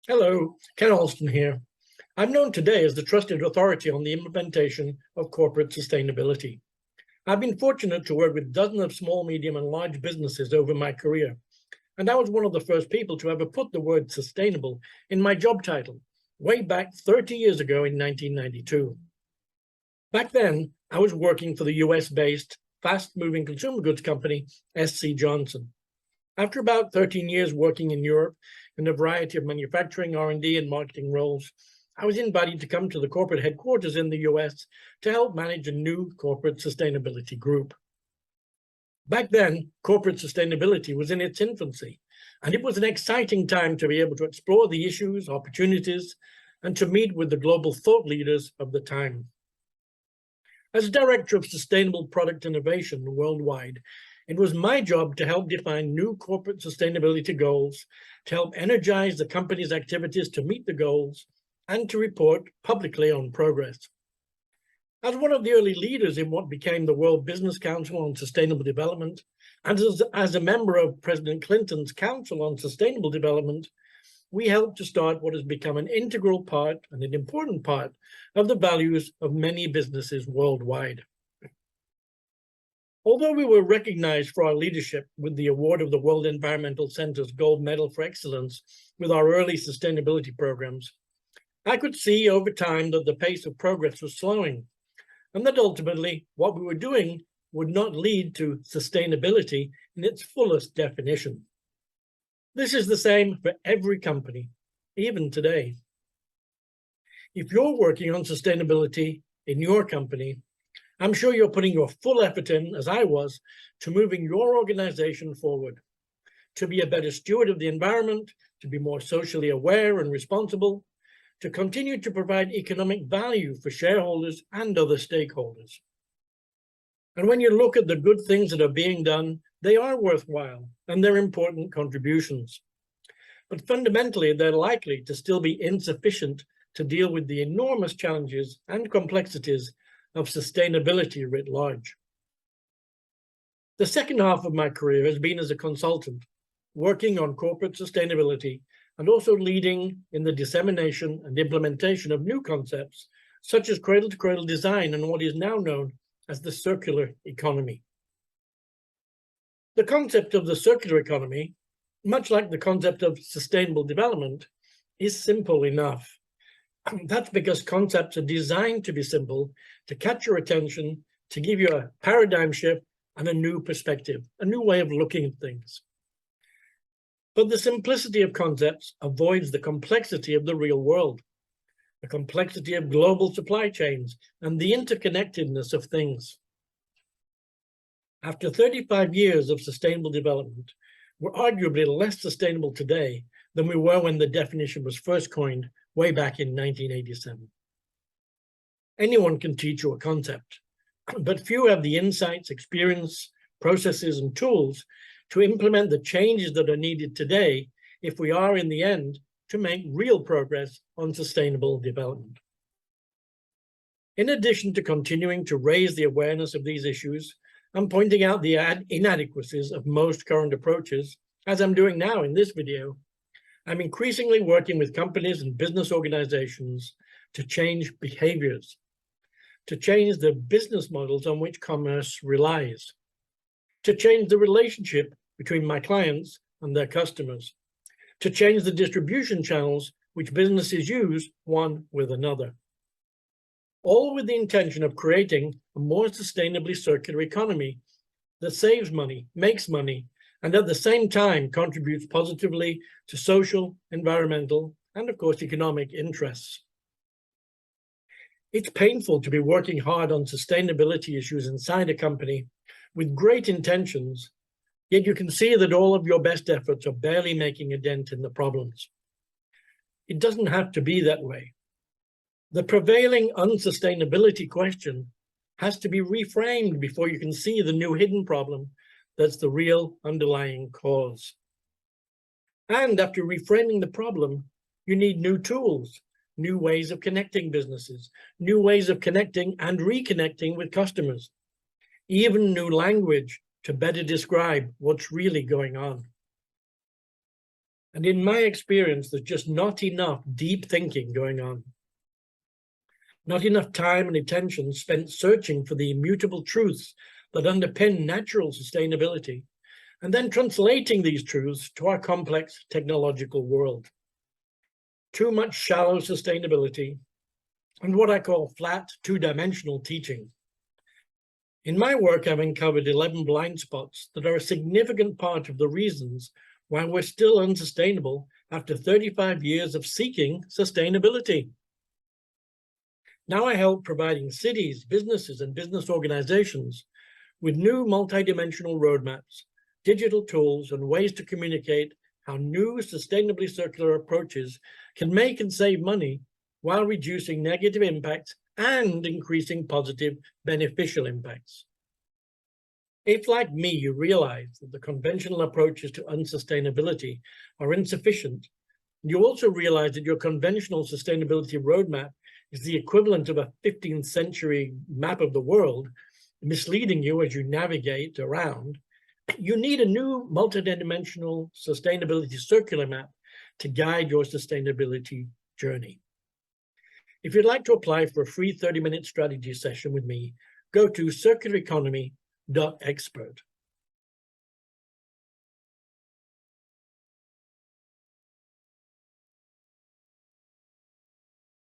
Hello, Ken Alston here. I'm known today as the trusted authority on the implementation of corporate sustainability. I've been fortunate to work with dozens of small, medium, and large businesses over my career, and I was one of the first people to ever put the word sustainable in my job title, way back 30 years ago in 1992. Back then, I was working for the US-based fast-moving consumer goods company, SC Johnson. After about 13 years working in Europe in a variety of manufacturing, R&D, and marketing roles, I was invited to come to the corporate headquarters in the US to help manage a new corporate sustainability group. Back then, corporate sustainability was in its infancy, and it was an exciting time to be able to explore the issues, opportunities, and to meet with the global thought leaders of the time. As Director of Sustainable Product Innovation worldwide, it was my job to help define new corporate sustainability goals, to help energize the company's activities to meet the goals, and to report publicly on progress. As one of the early leaders in what became the World Business Council on Sustainable Development, and as a member of President Clinton's Council on Sustainable Development, we helped to start what has become an integral part and an important part of the values of many businesses worldwide. Although we were recognized for our leadership with the award of the World Environmental Center's Gold Medal for Excellence with our early sustainability programs, I could see over time that the pace of progress was slowing, and that ultimately what we were doing would not lead to sustainability in its fullest definition. This is the same for every company, even today. If you're working on sustainability in your company, I'm sure you're putting your full effort in, as I was, to moving your organization forward, to be a better steward of the environment, to be more socially aware and responsible, to continue to provide economic value for shareholders and other stakeholders. And when you look at the good things that are being done, they are worthwhile and they're important contributions. But fundamentally, they're likely to still be insufficient to deal with the enormous challenges and complexities of sustainability writ large. The second half of my career has been as a consultant, working on corporate sustainability and also leading in the dissemination and implementation of new concepts, such as cradle-to-cradle design and what is now known as the circular economy. The concept of the circular economy, much like the concept of sustainable development, is simple enough. That's because concepts are designed to be simple, to catch your attention, to give you a paradigm shift and a new perspective, a new way of looking at things. But the simplicity of concepts avoids the complexity of the real world, the complexity of global supply chains, and the interconnectedness of things. After 35 years of sustainable development, we're arguably less sustainable today than we were when the definition was first coined way back in 1987. Anyone can teach you a concept, but few have the insights, experience, processes, and tools to implement the changes that are needed today if we are, in the end, to make real progress on sustainable development. In addition to continuing to raise the awareness of these issues and pointing out the inadequacies of most current approaches, as I'm doing now in this video, I'm increasingly working with companies and business organizations to change behaviors, to change the business models on which commerce relies, to change the relationship between my clients and their customers, to change the distribution channels which businesses use one with another, all with the intention of creating a more sustainably circular economy that saves money, makes money, and at the same time contributes positively to social, environmental, and of course, economic interests. It's painful to be working hard on sustainability issues inside a company with great intentions, yet you can see that all of your best efforts are barely making a dent in the problems. It doesn't have to be that way. The prevailing unsustainability question has to be reframed before you can see the new hidden problem that's the real underlying cause. And after reframing the problem, you need new tools, new ways of connecting businesses, new ways of connecting and reconnecting with customers, even new language to better describe what's really going on. And in my experience, there's just not enough deep thinking going on. Not enough time and attention spent searching for the immutable truths that underpin natural sustainability, and then translating these truths to our complex technological world. Too much shallow sustainability and what I call flat two-dimensional teaching. In my work, I've uncovered 11 blind spots that are a significant part of the reasons why we're still unsustainable after 35 years of seeking sustainability. Now I help providing cities, businesses, and business organizations with new multidimensional roadmaps, digital tools, and ways to communicate how new sustainably circular approaches can make and save money while reducing negative impacts and increasing positive beneficial impacts. If, like me, you realize that the conventional approaches to unsustainability are insufficient, you also realize that your conventional sustainability roadmap is the equivalent of a 15th century map of the world, misleading you as you navigate around, you need a new multidimensional sustainability circular map to guide your sustainability journey. If you'd like to apply for a free 30-minute strategy session with me, go to circulareconomy.expert.